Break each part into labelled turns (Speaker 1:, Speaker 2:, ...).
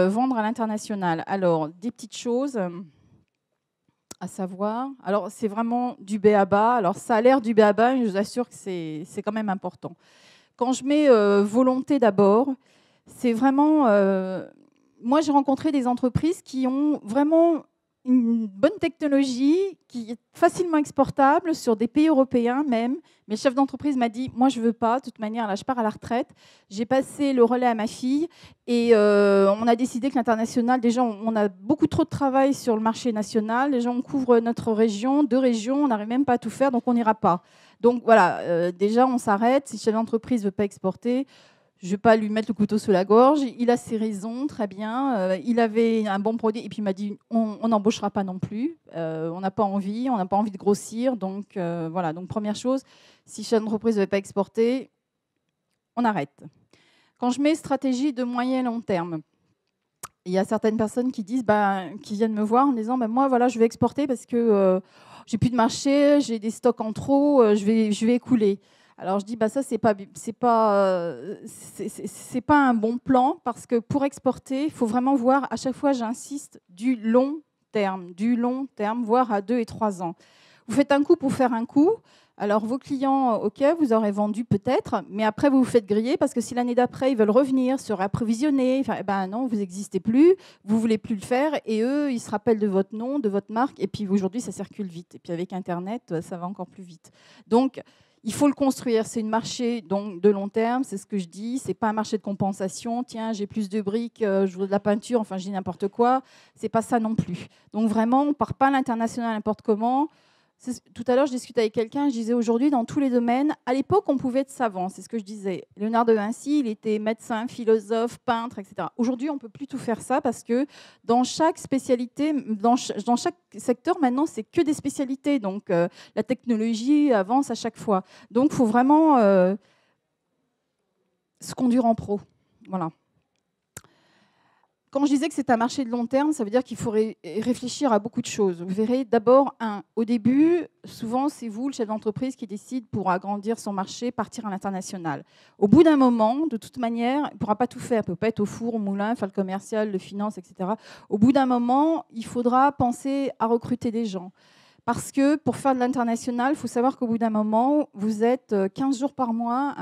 Speaker 1: Vendre à l'international. Alors, des petites choses à savoir. Alors, c'est vraiment du b.a.-ba. Alors, ça a l'air du b.a.-ba, mais je vous assure que c'est quand même important. Quand je mets volonté d'abord, c'est vraiment... moi, j'ai rencontré des entreprises qui ont vraiment une bonne technologie, qui est facilement exportable sur des pays européens même. Mais le chef d'entreprise m'a dit, moi, je ne veux pas. De toute manière, là, je pars à la retraite. J'ai passé le relais à ma fille et on a décidé que l'international, déjà, on a beaucoup trop de travail sur le marché national. Déjà, on couvre notre région, 2 régions, on n'arrive même pas à tout faire, donc on n'ira pas. Donc voilà, déjà, on s'arrête. Si le chef d'entreprise ne veut pas exporter, je ne vais pas lui mettre le couteau sous la gorge. Il a ses raisons, très bien. Il avait un bon produit. Et puis il m'a dit, on n'embauchera pas non plus. On n'a pas envie de grossir. Donc voilà, donc première chose, si le chef d'entreprise ne veut pas exporter, on arrête. Quand je mets stratégie de moyen et long terme, il y a certaines personnes qui disent, qui viennent me voir en disant, moi, voilà, je vais exporter parce que j'ai plus de marché, j'ai des stocks en trop, je vais écouler. Alors je dis, ça, c'est pas un bon plan parce que pour exporter, il faut vraiment voir, à chaque fois, j'insiste, du long terme, voire à 2 et 3 ans. Vous faites un coup pour faire un coup. Alors, vos clients, OK, vous aurez vendu peut-être, mais après, vous vous faites griller parce que si l'année d'après, ils veulent revenir, se réapprovisionner, non, vous n'existez plus, vous ne voulez plus le faire, et eux, ils se rappellent de votre nom, de votre marque, et puis aujourd'hui, ça circule vite. Et puis avec Internet, ça va encore plus vite. Donc, il faut le construire. C'est un marché donc, de long terme, c'est ce que je dis. Ce n'est pas un marché de compensation. Tiens, j'ai plus de briques, je veux de la peinture, enfin, je dis n'importe quoi. Ce n'est pas ça non plus. Donc, vraiment, on ne part pas à l'international n'importe comment. Tout à l'heure, je discutais avec quelqu'un, je disais aujourd'hui, dans tous les domaines, à l'époque, on pouvait être savant, c'est ce que je disais. Léonard de Vinci, il était médecin, philosophe, peintre, etc. Aujourd'hui, on ne peut plus tout faire ça parce que dans chaque spécialité, dans chaque secteur, maintenant, c'est que des spécialités. Donc, la technologie avance à chaque fois. Donc, il faut vraiment se conduire en pro. Voilà. Quand je disais que c'est un marché de long terme, ça veut dire qu'il faut réfléchir à beaucoup de choses. Vous verrez, d'abord, au début, souvent, c'est vous, le chef d'entreprise, qui décide pour agrandir son marché, partir à l'international. Au bout d'un moment, de toute manière, il ne pourra pas tout faire. Il ne peut pas être au four, au moulin, faire le commercial, le finance, etc. Au bout d'un moment, il faudra penser à recruter des gens. Parce que pour faire de l'international, il faut savoir qu'au bout d'un moment, vous êtes 15 jours par mois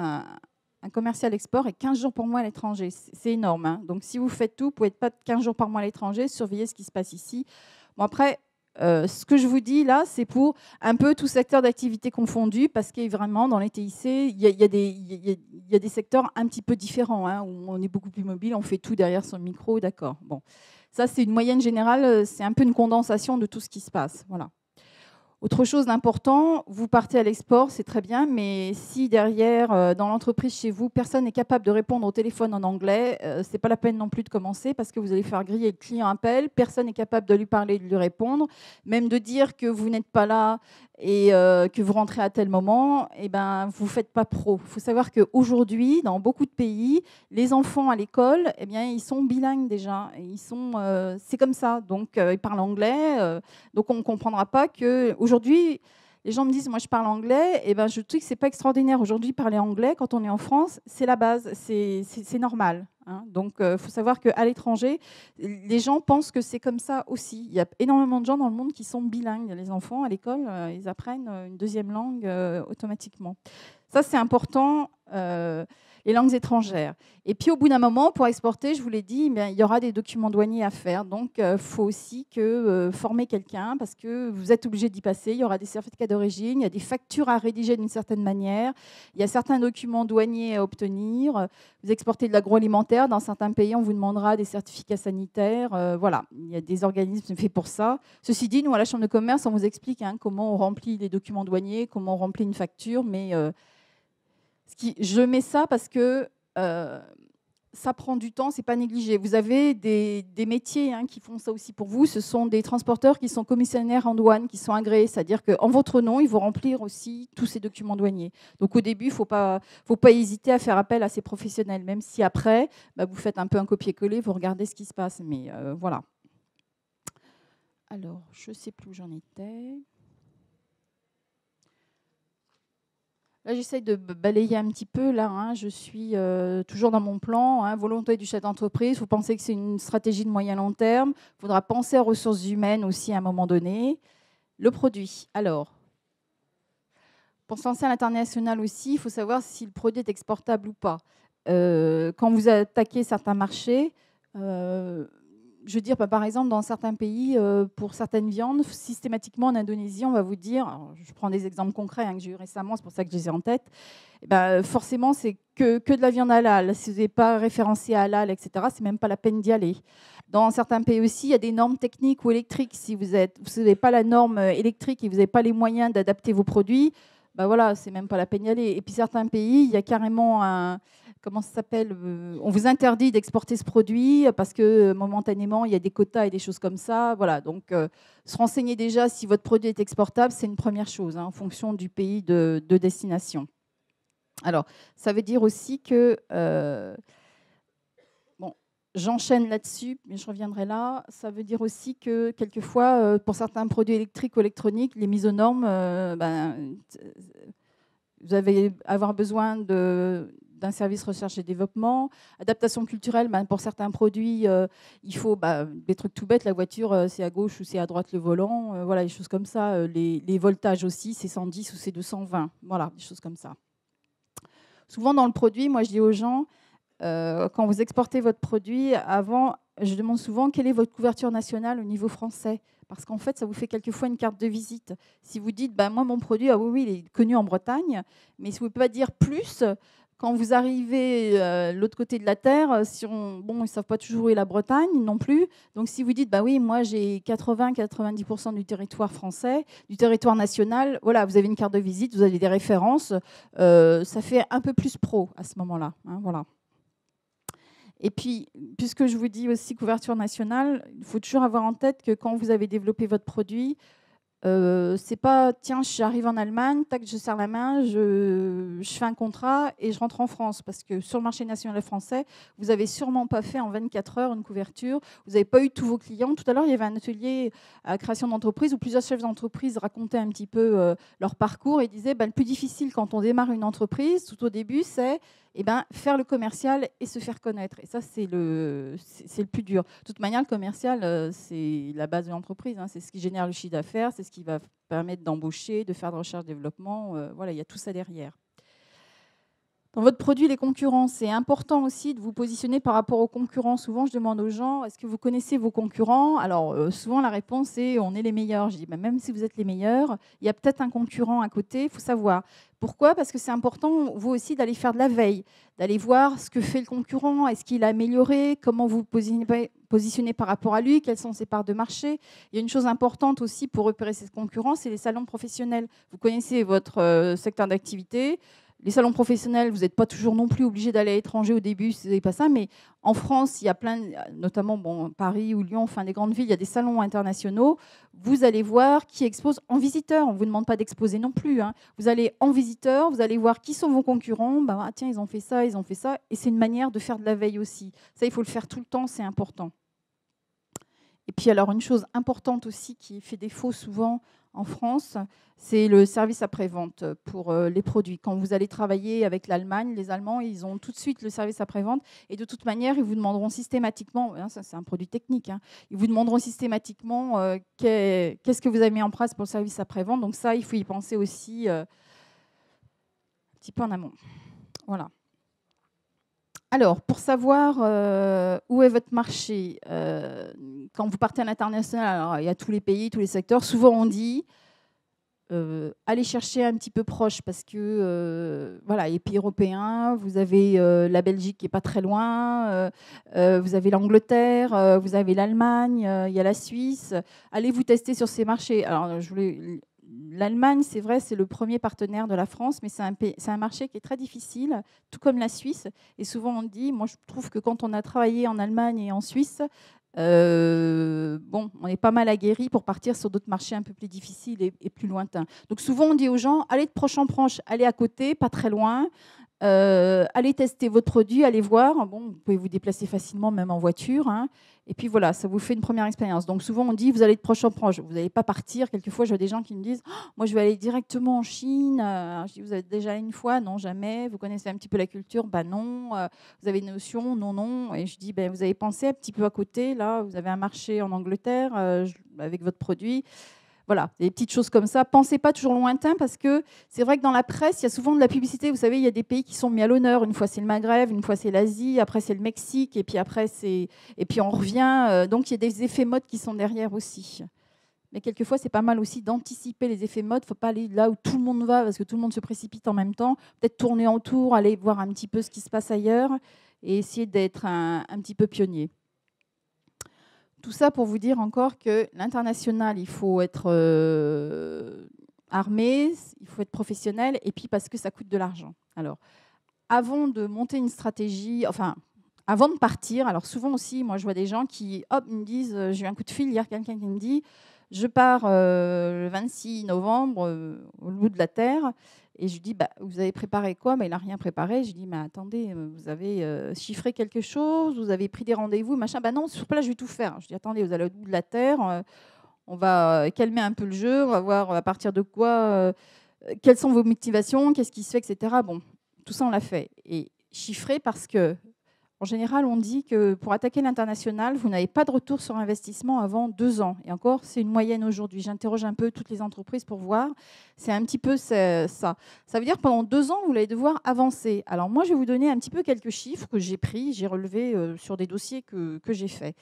Speaker 1: un commercial export et 15 jours par mois à l'étranger. C'est énorme. Hein. Donc, si vous faites tout, vous pouvez être pas 15 jours par mois à l'étranger, surveiller ce qui se passe ici. Bon, après, ce que je vous dis là, c'est pour un peu tout secteur d'activité confondu, parce que vraiment, dans les TIC, il y a des secteurs un petit peu différents, hein, où on est beaucoup plus mobile, on fait tout derrière son micro, d'accord. Bon, ça, c'est une moyenne générale, c'est un peu une condensation de tout ce qui se passe. Voilà. Autre chose d'important, vous partez à l'export, c'est très bien, mais si derrière, dans l'entreprise chez vous, personne n'est capable de répondre au téléphone en anglais, ce n'est pas la peine non plus de commencer parce que vous allez faire griller le client appel, personne n'est capable de lui parler, de lui répondre, même de dire que vous n'êtes pas là et que vous rentrez à tel moment, vous ne faites pas pro. Il faut savoir qu'aujourd'hui, dans beaucoup de pays, les enfants à l'école, ils sont bilingues déjà. C'est comme ça, donc ils parlent anglais. Donc, on ne comprendra pas qu'aujourd'hui, les gens me disent, moi, je parle anglais. Et je trouve que ce n'est pas extraordinaire. Aujourd'hui, parler anglais, quand on est en France, c'est la base. C'est normal. Hein. Donc, il faut savoir qu'à l'étranger, les gens pensent que c'est comme ça aussi. Il y a énormément de gens dans le monde qui sont bilingues. Les enfants, à l'école, ils apprennent une deuxième langue automatiquement. Ça, c'est important. Les langues étrangères. Et puis, au bout d'un moment, pour exporter, je vous l'ai dit, il y aura des documents douaniers à faire. Donc, il faut aussi former quelqu'un parce que vous êtes obligé d'y passer. Il y aura des certificats d'origine, il y a des factures à rédiger d'une certaine manière. Il y a certains documents douaniers à obtenir. Vous exportez de l'agroalimentaire. Dans certains pays, on vous demandera des certificats sanitaires. Voilà, il y a des organismes faits pour ça. Ceci dit, nous, à la Chambre de commerce, on vous explique comment on remplit les documents douaniers, comment on remplit une facture, mais... je mets ça parce que ça prend du temps, c'est pas négligé. Vous avez des métiers qui font ça aussi pour vous. Ce sont des transporteurs qui sont commissionnaires en douane, qui sont agréés. C'est-à-dire qu'en votre nom, ils vont remplir aussi tous ces documents douaniers. Donc au début, il ne faut pas hésiter à faire appel à ces professionnels, même si après, vous faites un peu un copier-coller, vous regardez ce qui se passe. Mais voilà. Alors, je ne sais plus où j'en étais. Là, j'essaye de balayer un petit peu. Là, hein, je suis toujours dans mon plan. Hein, volonté du chef d'entreprise. Vous pensez que c'est une stratégie de moyen long terme. Il faudra penser aux ressources humaines aussi à un moment donné. Le produit. Alors, pour se lancer à l'international aussi, il faut savoir si le produit est exportable ou pas. Quand vous attaquez certains marchés, je veux dire, par exemple, dans certains pays, pour certaines viandes, systématiquement en Indonésie, on va vous dire, alors, je prends des exemples concrets hein, que j'ai eu récemment, c'est pour ça que je les ai en tête, forcément, c'est que de la viande halal. Si vous n'êtes pas référencé à halal, etc., c'est même pas la peine d'y aller. Dans certains pays aussi, il y a des normes techniques ou électriques. Si vous n'avez pas la norme électrique et vous n'avez pas les moyens d'adapter vos produits, voilà, c'est même pas la peine d'y aller. Et puis certains pays, il y a carrément un... Comment ça s'appelle on vous interdit d'exporter ce produit parce que momentanément, il y a des quotas et des choses comme ça. Voilà, donc se renseigner déjà si votre produit est exportable, c'est une première chose, hein, en fonction du pays de destination. Alors, ça veut dire aussi que... bon, j'enchaîne là-dessus, mais je reviendrai là. Ça veut dire aussi que, quelquefois, pour certains produits électriques ou électroniques, les mises aux normes, vous allez avoir besoin d'un service recherche et développement. Adaptation culturelle, pour certains produits, il faut des trucs tout bêtes. La voiture, c'est à gauche ou c'est à droite le volant. Voilà, des choses comme ça. Les voltages aussi, c'est 110 ou c'est 220. Voilà, des choses comme ça. Souvent, dans le produit, moi, je dis aux gens, quand vous exportez votre produit, avant, je demande souvent quelle est votre couverture nationale au niveau français. Parce qu'en fait, ça vous fait quelquefois une carte de visite. Si vous dites, moi, mon produit, oui, il est connu en Bretagne, mais si vous ne pouvez pas dire plus, quand vous arrivez de l'autre côté de la Terre, ils ne savent pas toujours où est la Bretagne non plus. Donc, si vous dites, oui, moi, j'ai 80-90% du territoire français, du territoire national, voilà, vous avez une carte de visite, vous avez des références, ça fait un peu plus pro à ce moment-là. Hein, voilà. Et puis, puisque je vous dis aussi couverture nationale, il faut toujours avoir en tête que quand vous avez développé votre produit, c'est pas tiens, j'arrive en Allemagne, tac, je serre la main, je fais un contrat et je rentre en France. Parce que sur le marché national français, vous n'avez sûrement pas fait en 24 heures une couverture, vous n'avez pas eu tous vos clients. Tout à l'heure, il y avait un atelier à création d'entreprise où plusieurs chefs d'entreprise racontaient un petit peu leur parcours et disaient le plus difficile quand on démarre une entreprise, tout au début, c'est faire le commercial et se faire connaître. Et ça, c'est le plus dur. De toute manière, le commercial, c'est la base de l'entreprise. Hein. C'est ce qui génère le chiffre d'affaires, c'est ce qui va permettre d'embaucher, de faire de recherche-développement. Voilà, il y a tout ça derrière. Dans votre produit, les concurrents, c'est important aussi de vous positionner par rapport aux concurrents. Souvent, je demande aux gens, est-ce que vous connaissez vos concurrents? Alors, souvent, la réponse est, on est les meilleurs. Je dis, même si vous êtes les meilleurs, il y a peut-être un concurrent à côté, il faut savoir. Pourquoi? Parce que c'est important, vous aussi, d'aller faire de la veille, d'aller voir ce que fait le concurrent, est-ce qu'il a amélioré, comment vous positionnez par rapport à lui, quelles sont ses parts de marché. Il y a une chose importante aussi pour repérer ces concurrents, c'est les salons professionnels. Vous connaissez votre secteur d'activité. Les salons professionnels, vous n'êtes pas toujours non plus obligé d'aller à l'étranger au début, si vous n'avez pas ça, mais en France, il y a plein, notamment Paris ou Lyon, enfin des grandes villes, il y a des salons internationaux. Vous allez voir qui expose en visiteur. On ne vous demande pas d'exposer non plus. Hein. Vous allez en visiteur, vous allez voir qui sont vos concurrents. Tiens, ils ont fait ça, ils ont fait ça. Et c'est une manière de faire de la veille aussi. Ça, il faut le faire tout le temps, c'est important. Et puis alors, une chose importante aussi qui fait défaut souvent en France, c'est le service après-vente pour les produits. Quand vous allez travailler avec l'Allemagne, les Allemands, ils ont tout de suite le service après-vente. Et de toute manière, ils vous demanderont systématiquement, ça c'est un produit technique, hein, ils vous demanderont systématiquement qu'est-ce que vous avez mis en place pour le service après-vente. Donc ça, il faut y penser aussi un petit peu en amont. Voilà. Alors, pour savoir où est votre marché, quand vous partez à l'international, il y a tous les pays, tous les secteurs. Souvent, on dit allez chercher un petit peu proche parce que voilà, les pays européens, vous avez la Belgique qui n'est pas très loin, vous avez l'Angleterre, vous avez l'Allemagne, il y a la Suisse. Allez vous tester sur ces marchés. Alors, l'Allemagne, c'est vrai, c'est le premier partenaire de la France, mais c'est un marché qui est très difficile, tout comme la Suisse. Et souvent, on dit, moi je trouve que quand on a travaillé en Allemagne et en Suisse, on est pas mal aguerri pour partir sur d'autres marchés un peu plus difficiles et plus lointains. Donc souvent, on dit aux gens, allez de proche en proche, allez à côté, pas très loin. Allez tester votre produit, allez voir. Bon, vous pouvez vous déplacer facilement, même en voiture. Hein. Et puis voilà, ça vous fait une première expérience. Donc souvent, on dit, vous allez de proche en proche. Vous n'allez pas partir. Quelquefois, je vois des gens qui me disent, oh, moi, je vais aller directement en Chine. Je dis, vous êtes déjà allé une fois? Non, jamais. Vous connaissez un petit peu la culture? Ben non. Vous avez une notion? Non, non. Et je dis, ben, vous avez pensé un petit peu à côté. Là, vous avez un marché en Angleterre avec votre produit. Voilà, des petites choses comme ça. Pensez pas toujours lointain parce que c'est vrai que dans la presse, il y a souvent de la publicité. Vous savez, il y a des pays qui sont mis à l'honneur. Une fois, c'est le Maghreb, une fois, c'est l'Asie, après, c'est le Mexique, et puis après, et puis on revient. Donc, il y a des effets mode qui sont derrière aussi. Mais quelquefois, c'est pas mal aussi d'anticiper les effets mode. Il ne faut pas aller là où tout le monde va parce que tout le monde se précipite en même temps. Peut-être tourner en tour, aller voir un petit peu ce qui se passe ailleurs et essayer d'être un petit peu pionnier. Tout ça pour vous dire encore que l'international, il faut être armé, il faut être professionnel, et puis parce que ça coûte de l'argent. Alors, avant de monter une stratégie, enfin, avant de partir, alors souvent aussi, moi je vois des gens qui, hop, me disent, j'ai eu un coup de fil hier, quelqu'un qui me dit, je pars le 26 novembre au bout de la Terre. Et je lui dis, bah, vous avez préparé quoi? Il n'a rien préparé. Je lui dis, mais attendez, vous avez chiffré quelque chose? Vous avez pris des rendez-vous? Machin. Bah non, sur place, je vais tout faire. Je dis, attendez, vous allez au bout de la Terre. On va calmer un peu le jeu. On va voir à partir de quoi, quelles sont vos motivations, qu'est-ce qui se fait, etc. Bon, tout ça, on l'a fait. Et chiffré parce que, en général, on dit que pour attaquer l'international, vous n'avez pas de retour sur investissement avant 2 ans. Et encore, c'est une moyenne aujourd'hui. J'interroge un peu toutes les entreprises pour voir. C'est un petit peu ça. Ça veut dire que pendant 2 ans, vous allez devoir avancer. Alors moi, je vais vous donner un petit peu quelques chiffres que j'ai pris, j'ai relevés sur des dossiers que j'ai faits.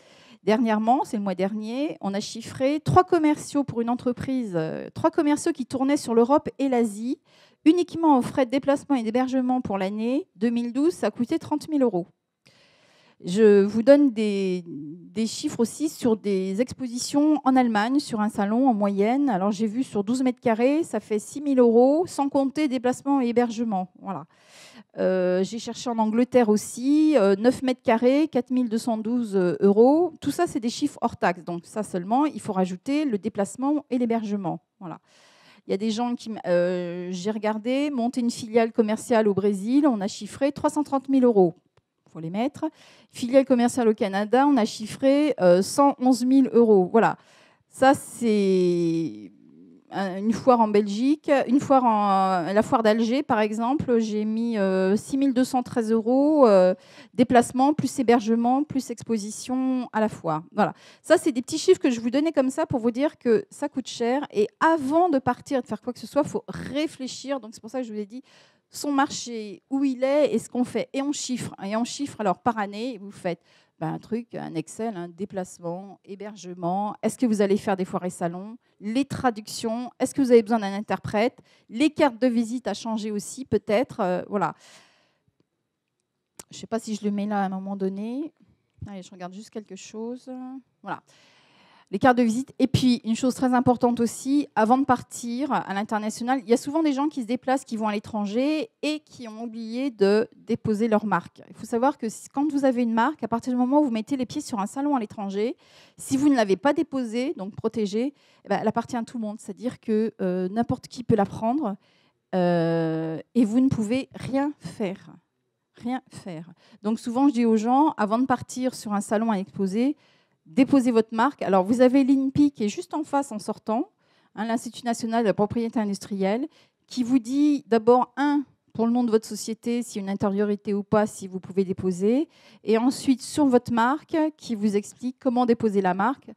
Speaker 1: Dernièrement, c'est le mois dernier, on a chiffré 3 commerciaux pour une entreprise, 3 commerciaux qui tournaient sur l'Europe et l'Asie, uniquement aux frais de déplacement et d'hébergement pour l'année 2012, ça a coûté 30 000 €. Je vous donne des chiffres aussi sur des expositions en Allemagne, sur un salon en moyenne. Alors j'ai vu sur 12 mètres carrés, ça fait 6 000 €, sans compter déplacement et hébergement. Voilà. J'ai cherché en Angleterre aussi, 9 mètres carrés, 4 212 €. Tout ça, c'est des chiffres hors taxes. Donc ça seulement, il faut rajouter le déplacement et l'hébergement. Voilà. Il y a des gens qui, j'ai regardé, monter une filiale commerciale au Brésil, on a chiffré 330 000 €. Il faut les mettre. Filiale commerciale au Canada, on a chiffré 111 000 €. Voilà. Ça, c'est une foire en Belgique. Une foire la foire d'Alger, par exemple, j'ai mis 6 213 €, déplacement, plus hébergement, plus exposition à la foire. Voilà. Ça, c'est des petits chiffres que je vous donnais comme ça pour vous dire que ça coûte cher. Et avant de partir et de faire quoi que ce soit, il faut réfléchir. Donc, c'est pour ça que je vous ai dit son marché, où il est et ce qu'on fait. Et on chiffre. Et on chiffre, alors, par année, vous faites un truc, un Excel, un déplacement, hébergement. Est-ce que vous allez faire des foires et salons? Les traductions. Est-ce que vous avez besoin d'un interprète? Les cartes de visite à changer aussi, peut-être. Voilà. Je ne sais pas si je le mets là à un moment donné. Allez, je regarde juste quelque chose. Voilà. Les cartes de visite. Et puis, une chose très importante aussi, avant de partir à l'international, il y a souvent des gens qui se déplacent, qui vont à l'étranger et qui ont oublié de déposer leur marque. Il faut savoir que quand vous avez une marque, à partir du moment où vous mettez les pieds sur un salon à l'étranger, si vous ne l'avez pas déposée, donc protégée, elle appartient à tout le monde. C'est-à-dire que n'importe qui peut la prendre et vous ne pouvez rien faire. Rien faire. Donc souvent, je dis aux gens, avant de partir sur un salon à exposer, déposez votre marque. Alors, vous avez l'INPI qui est juste en face en sortant, l'Institut national de la propriété industrielle, qui vous dit d'abord, pour le nom de votre société, s'il y a une intériorité ou pas, si vous pouvez déposer. Et ensuite, sur votre marque, qui vous explique comment déposer la marque.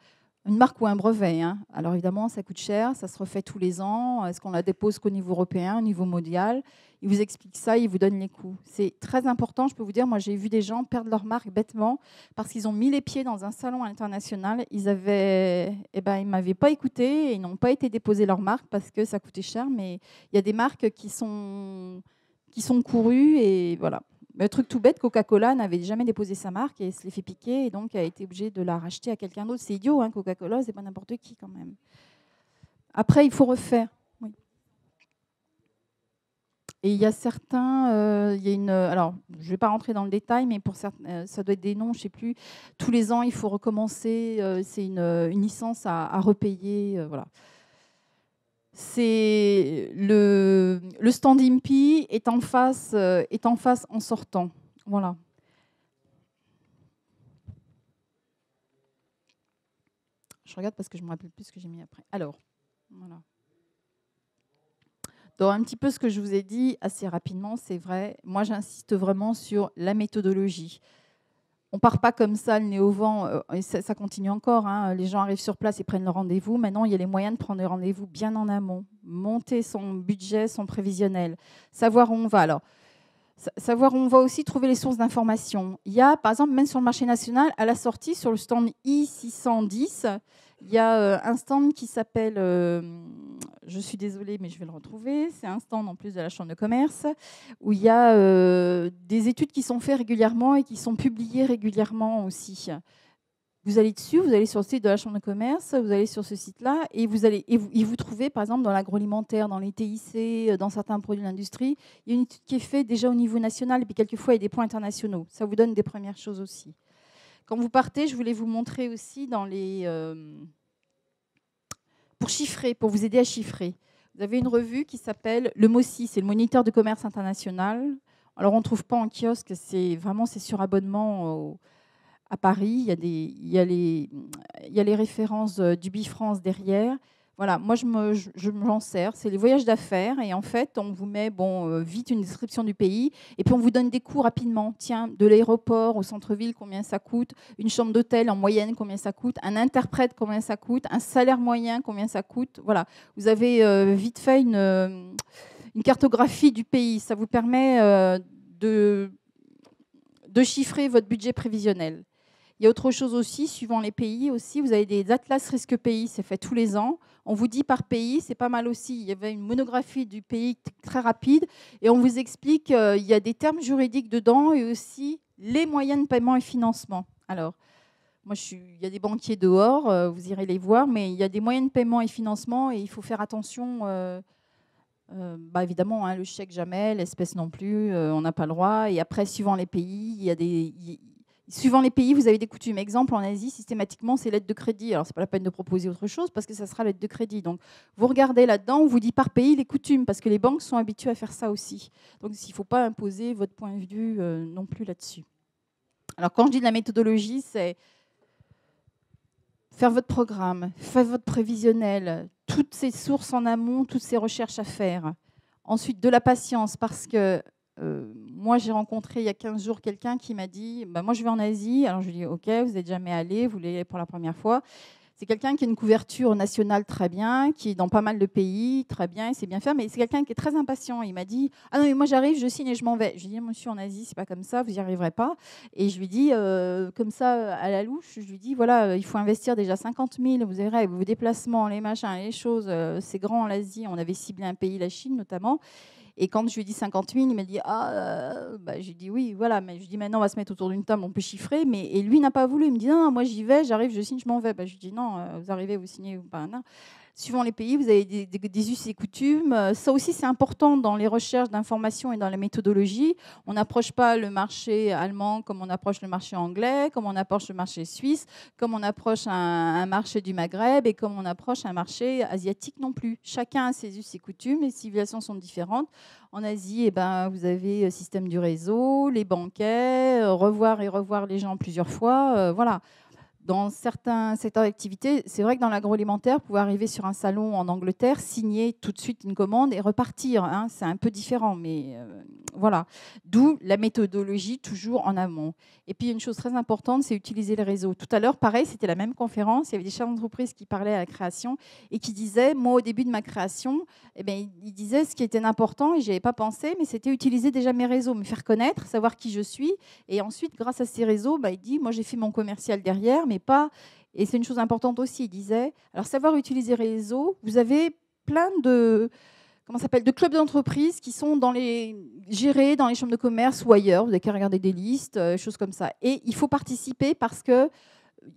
Speaker 1: Une marque ou un brevet. Alors évidemment, ça coûte cher, ça se refait tous les ans. Est-ce qu'on la dépose qu'au niveau européen, au niveau mondial? Il vous explique ça, il vous donne les coûts. C'est très important, je peux vous dire, moi j'ai vu des gens perdre leur marque bêtement parce qu'ils ont mis les pieds dans un salon international. Ils m'avaient pas écouté et ils n'ont pas été déposer leur marque parce que ça coûtait cher. Mais il y a des marques qui sont courues et voilà. Le truc tout bête, Coca-Cola n'avait jamais déposé sa marque et se l'est fait piquer et donc a été obligé de la racheter à quelqu'un d'autre. C'est idiot, Coca-Cola, c'est pas n'importe qui quand même. Après, il faut refaire. Oui. Et il y a certains, alors je ne vais pas rentrer dans le détail, mais pour certains, ça doit être des noms, je ne sais plus. Tous les ans, il faut recommencer. C'est une licence à repayer, voilà. c'est le stand IMPI est en face en sortant. Voilà. Je regarde parce que je me rappelle plus ce que j'ai mis après. Alors, voilà. Donc, un petit peu ce que je vous ai dit assez rapidement, c'est vrai. Moi, j'insiste vraiment sur la méthodologie. On ne part pas comme ça, le nez au vent, et ça continue encore. Hein. Les gens arrivent sur place et prennent le rendez-vous. Maintenant, il y a les moyens de prendre le rendez-vous bien en amont. Monter son budget, son prévisionnel. Savoir où on va. Alors, savoir où on va aussi, trouver les sources d'information. Il y a, par exemple, même sur le marché national, à la sortie, sur le stand I610, il y a un stand qui s'appelle, je suis désolée, mais je vais le retrouver, c'est un stand en plus de la Chambre de commerce, où il y a des études qui sont faites régulièrement et qui sont publiées régulièrement aussi. Vous allez dessus, vous allez sur le site de la Chambre de commerce, vous allez sur ce site-là, et vous trouvez, par exemple, dans l'agroalimentaire, dans les TIC, dans certains produits de l'industrie, il y a une étude qui est faite déjà au niveau national, et puis quelquefois, il y a des points internationaux. Ça vous donne des premières choses aussi. Quand vous partez, je voulais vous montrer aussi dans les... pour chiffrer, pour vous aider à chiffrer. Vous avez une revue qui s'appelle le MOCI, c'est le Moniteur de commerce international. Alors, on ne trouve pas en kiosque, c'est sur abonnement à Paris. Il y a les références du Bifrance derrière. Voilà, moi, je m'en sers. C'est les voyages d'affaires. Et en fait, on vous met vite une description du pays. Et puis, on vous donne des coûts rapidement. Tiens, de l'aéroport au centre-ville, combien ça coûte. Une chambre d'hôtel en moyenne, combien ça coûte. Un interprète, combien ça coûte. Un salaire moyen, combien ça coûte. Voilà, vous avez vite fait une cartographie du pays. Ça vous permet de chiffrer votre budget prévisionnel. Il y a autre chose aussi, suivant les pays aussi, vous avez des atlas risque pays, c'est fait tous les ans. On vous dit par pays, c'est pas mal aussi. Il y avait une monographie du pays très rapide et on vous explique, il y a des termes juridiques dedans et aussi les moyens de paiement et financement. Alors, moi, il y a des banquiers dehors, vous irez les voir, mais il y a des moyens de paiement et financement et il faut faire attention. Évidemment, hein, le chèque jamais, l'espèce non plus, on n'a pas le droit. Et après, suivant les pays, suivant les pays, vous avez des coutumes. Exemple, en Asie, systématiquement, c'est l'aide de crédit. Alors, ce n'est pas la peine de proposer autre chose parce que ça sera l'aide de crédit. Donc, vous regardez là-dedans, on vous dit par pays les coutumes parce que les banques sont habituées à faire ça aussi. Donc, il ne faut pas imposer votre point de vue non plus là-dessus. Alors, quand je dis de la méthodologie, c'est faire votre programme, faire votre prévisionnel, toutes ces sources en amont, toutes ces recherches à faire. Ensuite, de la patience parce que moi, j'ai rencontré il y a 15 jours quelqu'un qui m'a dit moi, je vais en Asie. Alors, je lui ai dit OK, vous n'êtes jamais allé, vous voulez aller pour la première fois. C'est quelqu'un qui a une couverture nationale très bien, qui est dans pas mal de pays, très bien, il sait bien faire, mais c'est quelqu'un qui est très impatient. Il m'a dit ah non, mais moi, j'arrive, je signe et je m'en vais. Je lui ai dit monsieur, en Asie, c'est pas comme ça, vous n'y arriverez pas. Et je lui dis comme ça, à la louche, je lui dis voilà, il faut investir déjà 50 000, vous verrez, vos déplacements, les machins, les choses, c'est grand en Asie. On avait ciblé un pays, la Chine notamment. Et quand je lui ai dit 50 000, il m'a dit j'ai dit oui, voilà. Mais je lui ai dit maintenant, on va se mettre autour d'une table, on peut chiffrer. Et lui n'a pas voulu. Il me dit non, moi j'y vais, j'arrive, je signe, je m'en vais. Je lui ai dit non, vous arrivez, vous signez ou pas. Non. Suivant les pays, vous avez des us et coutumes. Ça aussi, c'est important dans les recherches d'informations et dans la méthodologie. On n'approche pas le marché allemand comme on approche le marché anglais, comme on approche le marché suisse, comme on approche un marché du Maghreb et comme on approche un marché asiatique non plus. Chacun a ses us et coutumes, les civilisations sont différentes. En Asie, vous avez le système du réseau, les banquets, revoir et revoir les gens plusieurs fois. Voilà. Dans certains secteurs d'activité, c'est vrai que dans l'agroalimentaire, vous pouvez arriver sur un salon en Angleterre, signer tout de suite une commande et repartir. Hein. C'est un peu différent, mais voilà. D'où la méthodologie toujours en amont. Et puis, une chose très importante, c'est utiliser les réseaux. Tout à l'heure, pareil, c'était la même conférence. Il y avait des chefs d'entreprise qui parlaient à la création et qui disaient, moi, au début de ma création, ils disaient ce qui était important et je n'y avais pas pensé, mais c'était utiliser déjà mes réseaux, me faire connaître, savoir qui je suis. Et ensuite, grâce à ces réseaux, il dit, moi, j'ai fait mon commercial derrière, mais pas. Et c'est une chose importante aussi, il disait. Alors, savoir utiliser les réseaux, vous avez plein de clubs d'entreprise qui sont gérés dans les chambres de commerce ou ailleurs. Vous n'avez qu'à regarder des listes, choses comme ça. Et il faut participer parce que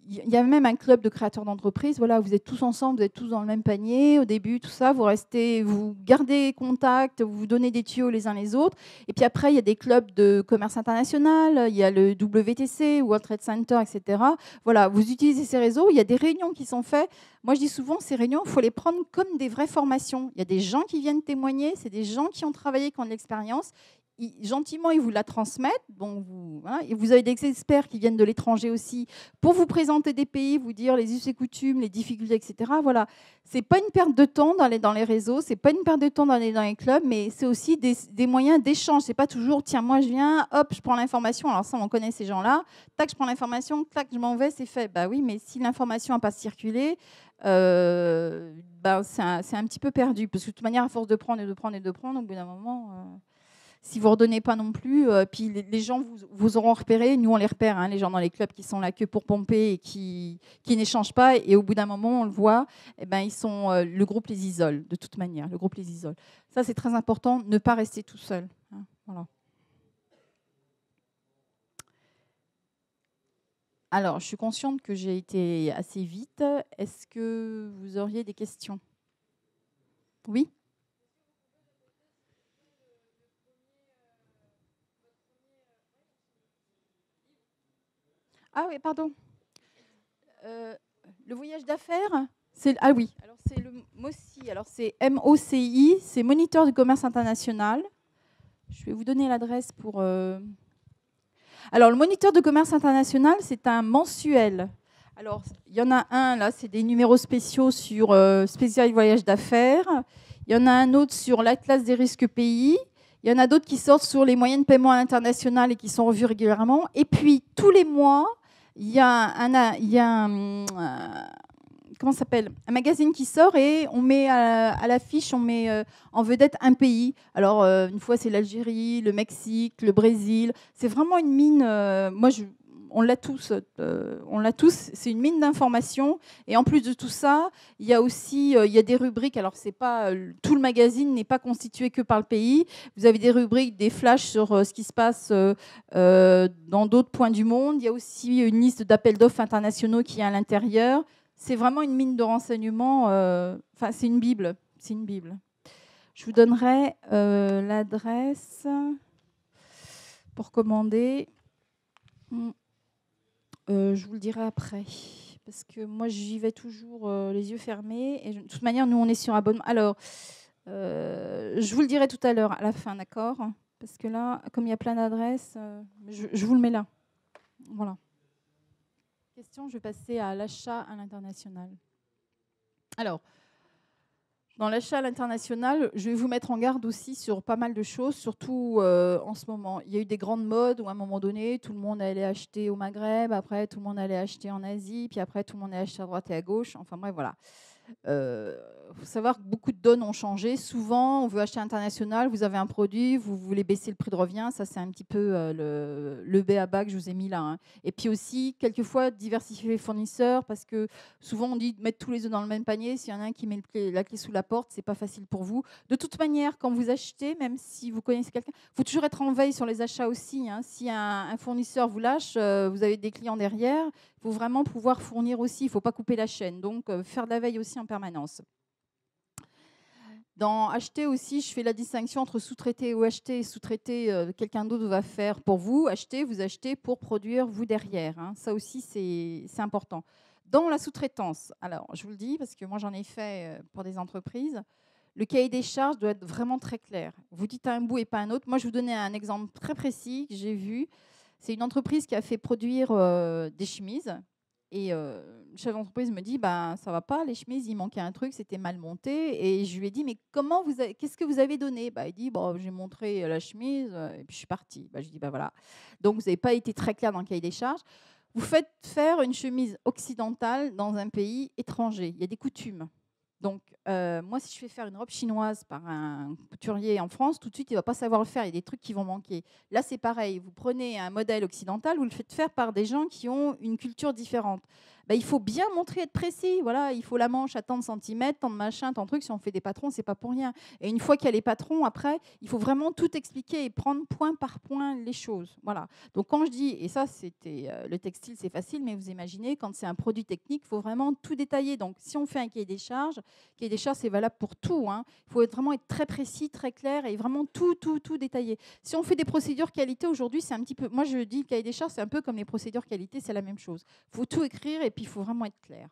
Speaker 1: il y a même un club de créateurs d'entreprises. Voilà, vous êtes tous ensemble, vous êtes tous dans le même panier au début, tout ça. Vous gardez contact, vous vous donnez des tuyaux les uns les autres. Et puis après, il y a des clubs de commerce international. Il y a le WTC, World Trade Center, etc. Voilà, vous utilisez ces réseaux. Il y a des réunions qui sont faites. Moi, je dis souvent, ces réunions, il faut les prendre comme des vraies formations. Il y a des gens qui viennent témoigner. C'est des gens qui ont travaillé, qui ont de l'expérience. Gentiment, ils vous la transmettent. Donc voilà. Et vous avez des experts qui viennent de l'étranger aussi pour vous présenter des pays, vous dire les us et coutumes, les difficultés, etc. Voilà. C'est pas une perte de temps d'aller dans les réseaux, c'est pas une perte de temps d'aller dans les clubs, mais c'est aussi des moyens d'échange. C'est pas toujours, tiens, moi je viens, hop, je prends l'information. Alors ça, on connaît ces gens-là. Tac, je prends l'information, tac, je m'en vais, c'est fait. Bah oui, mais si l'information n'a pas circulé, c'est un petit peu perdu. Parce que de toute manière, à force de prendre et de prendre et de prendre, au bout d'un moment... si vous ne redonnez pas non plus, puis les gens vous auront repéré, nous on les repère, hein, les gens dans les clubs qui sont là que pour pomper et qui n'échangent pas, et au bout d'un moment on le voit, eh ben, le groupe les isole, de toute manière, le groupe les isole. Ça c'est très important, ne pas rester tout seul. Hein, voilà. Alors, je suis consciente que j'ai été assez vite. Est-ce que vous auriez des questions? Oui? Ah oui, pardon. Le voyage d'affaires, ah oui, alors c'est le MOCI, alors c'est MOCI, c'est Moniteur du commerce international. Je vais vous donner l'adresse pour... Alors, le Moniteur de commerce international, c'est un mensuel. Alors, il y en a un, là, c'est des numéros spéciaux sur spécial voyage d'affaires. Il y en a un autre sur l'Atlas des risques pays. Il y en a d'autres qui sortent sur les moyens de paiement à l'international et qui sont revus régulièrement. Et puis, tous les mois, il y a comment ça s'appelle, un magazine qui sort et on met à l'affiche, on met en vedette un pays. Alors, une fois, c'est l'Algérie, le Mexique, le Brésil. C'est vraiment une mine. On l'a tous. C'est une mine d'informations. Et en plus de tout ça, il y a aussi il y a des rubriques. Alors, c'est pas tout le magazine n'est pas constitué que par le pays. Vous avez des rubriques, des flashs sur ce qui se passe dans d'autres points du monde. Il y a aussi une liste d'appels d'offres internationaux qui est à l'intérieur. C'est vraiment une mine de renseignements. Enfin, c'est une bible. C'est une bible. Je vous donnerai l'adresse pour commander. Je vous le dirai après. Parce que moi, j'y vais toujours les yeux fermés. Et de toute manière, nous, on est sur abonnement. Alors, je vous le dirai tout à l'heure, à la fin, d'accord? Parce que là, comme il y a plein d'adresses, je vous le mets là. Voilà. Question, je vais passer à l'achat à l'international. Alors, dans l'achat à l'international, je vais vous mettre en garde aussi sur pas mal de choses, surtout en ce moment. Il y a eu des grandes modes où à un moment donné, tout le monde allait acheter au Maghreb, après tout le monde allait acheter en Asie, puis après tout le monde allait acheter à droite et à gauche. Enfin bref, voilà. Faut savoir que beaucoup de donnes ont changé. Souvent, on veut acheter international, vous avez un produit, vous voulez baisser le prix de revient. Ça, c'est un petit peu le b.a.-ba que je vous ai mis là. Hein. Et puis aussi, quelquefois, diversifier les fournisseurs, parce que souvent, on dit de mettre tous les œufs dans le même panier. S'il y en a un qui met la clé sous la porte, c'est pas facile pour vous. De toute manière, quand vous achetez, même si vous connaissez quelqu'un, il faut toujours être en veille sur les achats aussi. Hein. Si un fournisseur vous lâche, vous avez des clients derrière, il faut vraiment pouvoir fournir aussi. Il ne faut pas couper la chaîne. Donc, faire de la veille aussi en permanence. Dans acheter aussi, je fais la distinction entre sous-traiter ou acheter. Sous-traiter, quelqu'un d'autre va faire pour vous. Acheter, vous achetez pour produire vous derrière. Hein. Ça aussi, c'est important. Dans la sous-traitance, alors je vous le dis parce que moi j'en ai fait pour des entreprises, le cahier des charges doit être vraiment très clair. Vous dites un bout et pas un autre. Moi, je vous donnais un exemple très précis que j'ai vu. C'est une entreprise qui a fait produire des chemises. Et le chef d'entreprise me dit, ça ne va pas, les chemises, il manquait un truc, c'était mal monté. Et je lui ai dit, mais qu'est-ce que vous avez donné? Il dit, j'ai montré la chemise et puis je suis partie. Je lui ai dit, voilà. Donc, vous n'avez pas été très clair dans le cahier des charges. Vous faites faire une chemise occidentale dans un pays étranger. Il y a des coutumes. Donc, moi, si je fais faire une robe chinoise par un couturier en France, tout de suite, il ne va pas savoir le faire. Il y a des trucs qui vont manquer. Là, c'est pareil. Vous prenez un modèle occidental, vous le faites faire par des gens qui ont une culture différente. bah, il faut bien montrer, être précis. Voilà, il faut la manche à tant de centimètres, tant de machin, tant de trucs. Si on fait des patrons, c'est pas pour rien. Et une fois qu'il y a les patrons, après, il faut vraiment tout expliquer et prendre point par point les choses. Voilà. Donc quand je dis, et ça c'était le textile, c'est facile, mais vous imaginez quand c'est un produit technique, il faut vraiment tout détailler. Donc si on fait un cahier des charges c'est valable pour tout. Hein. Il faut vraiment être très précis, très clair et vraiment tout détailler. Si on fait des procédures qualité aujourd'hui, c'est un petit peu, moi je dis le cahier des charges, c'est un peu comme les procédures qualité, c'est la même chose. Il faut tout écrire et puis il faut vraiment être clair.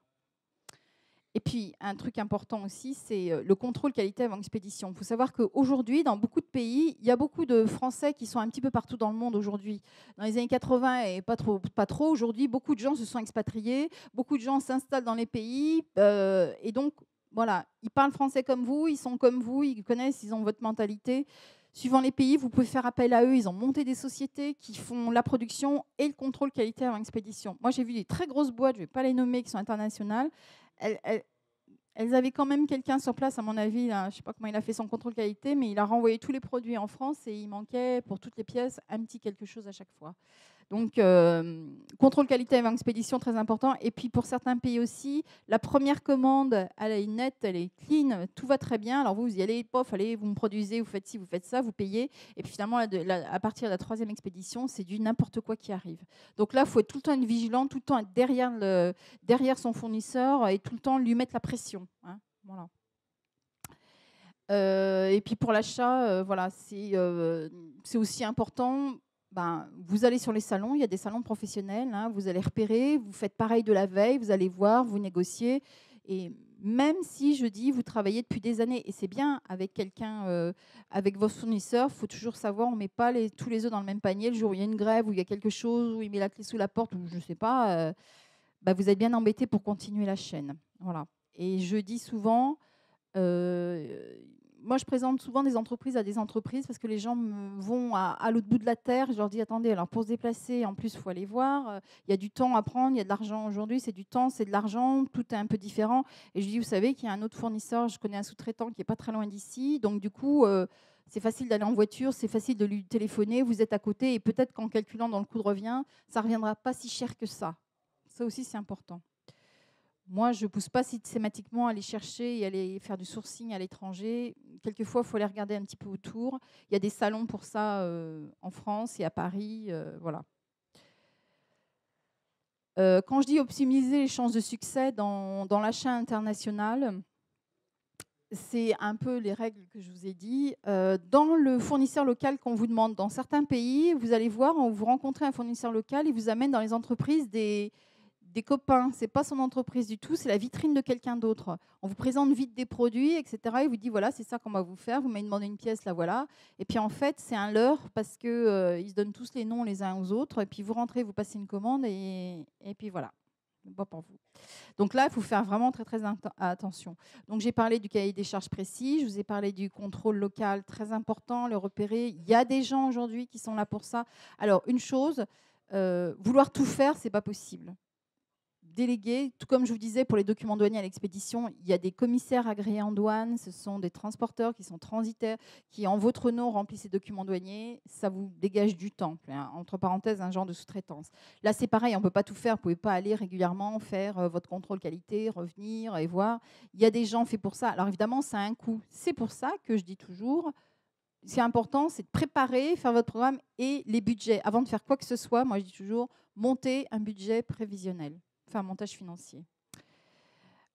Speaker 1: Et puis, un truc important aussi, c'est le contrôle qualité avant expédition. Il faut savoir qu'aujourd'hui, dans beaucoup de pays, il y a beaucoup de Français qui sont un petit peu partout dans le monde aujourd'hui. Dans les années 80 et pas trop aujourd'hui, beaucoup de gens se sont expatriés, beaucoup de gens s'installent dans les pays. Et donc, voilà, ils parlent français comme vous, ils sont comme vous, ils connaissent, ils ont votre mentalité. Suivant les pays, vous pouvez faire appel à eux. Ils ont monté des sociétés qui font la production et le contrôle qualité avant expédition. Moi, j'ai vu des très grosses boîtes, je ne vais pas les nommer, qui sont internationales. Elles avaient quand même quelqu'un sur place, à mon avis. Là, je ne sais pas comment il a fait son contrôle qualité, mais il a renvoyé tous les produits en France et il manquait pour toutes les pièces un petit quelque chose à chaque fois. Donc, contrôle qualité avant expédition, très important. Et puis, pour certains pays aussi, la première commande, elle est nette, elle est clean, tout va très bien. Alors, vous y allez, pof, allez, vous me produisez, vous faites ci, vous faites ça, vous payez. Et puis, finalement, à partir de la troisième expédition, c'est du n'importe quoi qui arrive. Donc là, il faut être tout le temps être vigilant, tout le temps être derrière son fournisseur et tout le temps lui mettre la pression. Hein, voilà. Et puis, pour l'achat, voilà, c'est aussi important. Ben, vous allez sur les salons, il y a des salons professionnels, hein, vous allez repérer, vous faites pareil de la veille, vous allez voir, vous négociez. Et même si je dis, vous travaillez depuis des années, et c'est bien avec quelqu'un, avec vos fournisseurs, il faut toujours savoir, on ne met pas tous les œufs dans le même panier. Le jour où il y a une grève, où il y a quelque chose, où il met la clé sous la porte, ou je ne sais pas, ben, vous êtes bien embêté pour continuer la chaîne. Voilà. Et je dis souvent, moi, je présente souvent des entreprises à des entreprises parce que les gens vont à l'autre bout de la terre. Je leur dis, attendez, alors pour se déplacer, en plus, il faut aller voir. Il y a du temps à prendre, il y a de l'argent aujourd'hui. C'est du temps, c'est de l'argent. Tout est un peu différent. Et je dis, vous savez qu'il y a un autre fournisseur, je connais un sous-traitant qui n'est pas très loin d'ici. Donc, du coup, c'est facile d'aller en voiture, c'est facile de lui téléphoner. Vous êtes à côté et peut-être qu'en calculant dans le coût de revient, ça ne reviendra pas si cher que ça. Ça aussi, c'est important. Moi, je ne pousse pas systématiquement à aller chercher et aller faire du sourcing à l'étranger. Quelquefois, il faut aller regarder un petit peu autour. Il y a des salons pour ça en France et à Paris. Voilà. Quand je dis optimiser les chances de succès dans l'achat international, c'est un peu les règles que je vous ai dit. Dans le fournisseur local qu'on vous demande, dans certains pays, vous allez voir, vous rencontrez un fournisseur local, il vous amène dans les entreprises des copains, c'est pas son entreprise du tout, c'est la vitrine de quelqu'un d'autre. On vous présente vite des produits, etc. Il vous dit voilà, c'est ça qu'on va vous faire. Vous m'avez demandé une pièce, la voilà. Et puis en fait, c'est un leurre parce que ils se donnent tous les noms les uns aux autres. Et puis vous rentrez, vous passez une commande et puis voilà. Pas pour vous. Donc là, il faut faire vraiment très attention. Donc j'ai parlé du cahier des charges précis, je vous ai parlé du contrôle local, très important, le repérer. Il y a des gens aujourd'hui qui sont là pour ça. Alors une chose, vouloir tout faire, c'est pas possible. Délégués, tout comme je vous disais pour les documents douaniers à l'expédition, il y a des commissaires agréés en douane, ce sont des transporteurs qui sont transitaires, qui en votre nom remplissent ces documents douaniers, ça vous dégage du temps, entre parenthèses un genre de sous-traitance. Là c'est pareil, on ne peut pas tout faire, vous ne pouvez pas aller régulièrement faire votre contrôle qualité, revenir et voir. Il y a des gens faits pour ça, alors évidemment ça a un coût. C'est pour ça que je dis toujours, ce qui est important, c'est de préparer, faire votre programme et les budgets. Avant de faire quoi que ce soit, moi je dis toujours, monter un budget prévisionnel. Faire un montage financier.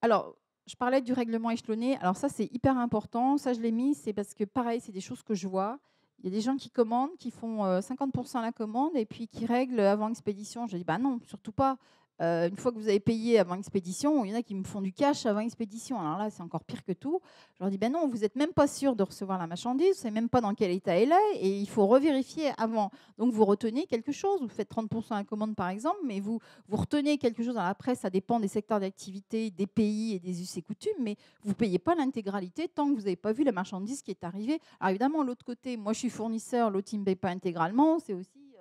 Speaker 1: Alors, je parlais du règlement échelonné. Alors ça, c'est hyper important. Ça, je l'ai mis, c'est parce que, pareil, c'est des choses que je vois. Il y a des gens qui commandent, qui font 50% à la commande et puis qui règlent avant expédition. Je dis, bah non, surtout pas. Une fois que vous avez payé avant expédition, il y en a qui me font du cash avant expédition. Alors là, c'est encore pire que tout. Je leur dis, ben non, vous n'êtes même pas sûr de recevoir la marchandise, vous ne savez même pas dans quel état elle est, et il faut revérifier avant. Donc vous retenez quelque chose, vous faites 30% à la commande par exemple, mais vous retenez quelque chose dans la presse, ça dépend des secteurs d'activité, des pays et des us et coutumes, mais vous ne payez pas l'intégralité tant que vous n'avez pas vu la marchandise qui est arrivée. Alors évidemment, l'autre côté, moi je suis fournisseur, l'autre il ne me paye pas intégralement, c'est aussi...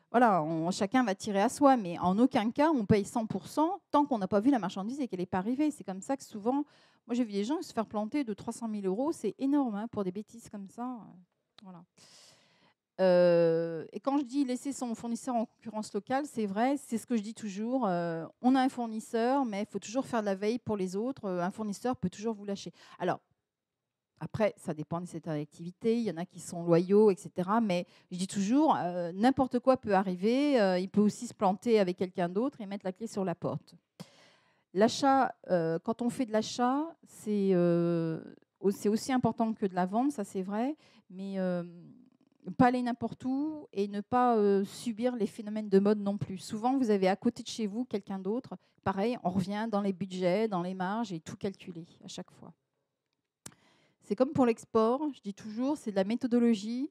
Speaker 1: voilà, chacun va tirer à soi, mais en aucun cas on paye 100% tant qu'on n'a pas vu la marchandise et qu'elle n'est pas arrivée. C'est comme ça que souvent, moi j'ai vu des gens se faire planter de 300 000 €, c'est énorme hein, pour des bêtises comme ça. Voilà. Et quand je dis laisser son fournisseur en concurrence locale, c'est vrai, c'est ce que je dis toujours. On a un fournisseur, mais il faut toujours faire de la veille pour les autres. Un fournisseur peut toujours vous lâcher. Alors, après, ça dépend des secteurs d'activité. Il y en a qui sont loyaux, etc. Mais je dis toujours, n'importe quoi peut arriver. Il peut aussi se planter avec quelqu'un d'autre et mettre la clé sur la porte. L'achat, quand on fait de l'achat, c'est aussi important que de la vente, ça c'est vrai. Mais pas aller n'importe où et ne pas subir les phénomènes de mode non plus. Souvent, vous avez à côté de chez vous quelqu'un d'autre. Pareil, on revient dans les budgets, dans les marges et tout calculer à chaque fois. C'est comme pour l'export, je dis toujours, c'est de la méthodologie,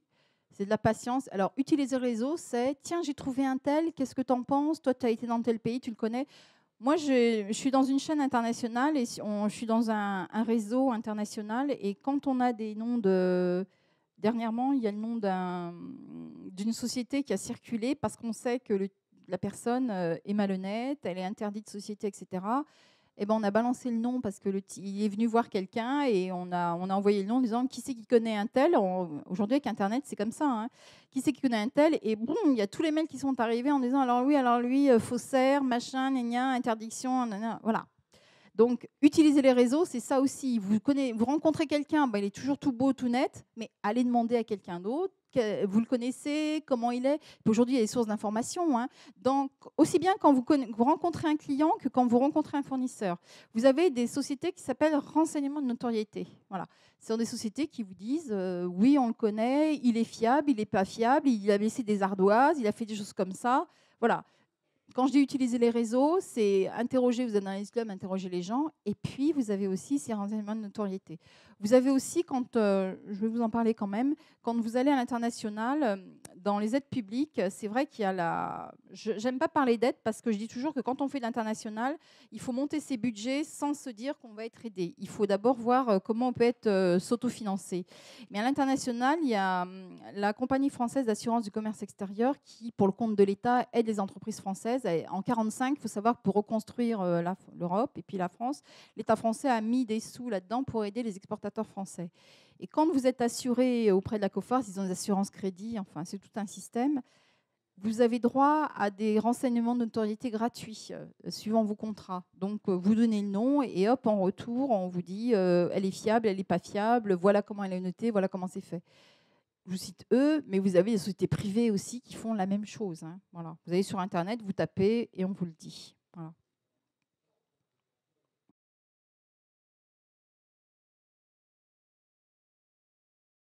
Speaker 1: c'est de la patience. Alors, utiliser le réseau, c'est tiens, j'ai trouvé un tel, qu'est-ce que tu en penses? Toi, tu as été dans tel pays, tu le connais. Moi, je suis dans une chaîne internationale et je suis dans un réseau international. Et quand on a des noms de. Dernièrement, il y a le nom d'une société qui a circulé parce qu'on sait que la personne est malhonnête, elle est interdite de société, etc. Eh ben, on a balancé le nom parce qu'il est venu voir quelqu'un et on a envoyé le nom en disant qui c'est qui connaît un tel. Aujourd'hui, avec Internet, c'est comme ça. Hein. Qui c'est qui connaît un tel? Et bon, il y a tous les mails qui sont arrivés en disant alors oui, alors lui, faussaire, machin, gna, interdiction, gna, voilà. Donc, utiliser les réseaux, c'est ça aussi. Vous rencontrez quelqu'un, ben, il est toujours tout beau, tout net, mais allez demander à quelqu'un d'autre. Vous le connaissez, comment il est. Aujourd'hui, il y a des sources d'informations. Hein. Donc, aussi bien quand vous rencontrez un client que quand vous rencontrez un fournisseur. Vous avez des sociétés qui s'appellent renseignements de notoriété. Voilà. Ce sont des sociétés qui vous disent oui, on le connaît, il est fiable, il n'est pas fiable, il a laissé des ardoises, il a fait des choses comme ça. Voilà. Quand je dis utiliser les réseaux, c'est interroger, vous êtes dans les clubs, interroger les gens, et puis vous avez aussi ces renseignements de notoriété. Vous avez aussi, je vais vous en parler quand même, quand vous allez à l'international, dans les aides publiques, c'est vrai qu'il y a j'aime pas parler d'aide parce que je dis toujours que quand on fait de l'international, il faut monter ses budgets sans se dire qu'on va être aidé. Il faut d'abord voir comment on peut être s'autofinancé. Mais à l'international, il y a la compagnie française d'assurance du commerce extérieur qui, pour le compte de l'État, aide les entreprises françaises. Et en 1945, il faut savoir que pour reconstruire l'Europe et puis la France, l'État français a mis des sous là-dedans pour aider les exportateurs français. Et quand vous êtes assuré auprès de la Coforce, ils ont des assurances crédit, enfin c'est tout un système. Vous avez droit à des renseignements de notoriété gratuits suivant vos contrats. Donc, vous donnez le nom et hop, en retour, on vous dit elle est fiable, elle n'est pas fiable, voilà comment elle est notée, voilà comment c'est fait. Je vous cite eux, mais vous avez des sociétés privées aussi qui font la même chose. Hein. Voilà. Vous allez sur Internet, vous tapez et on vous le dit. Voilà.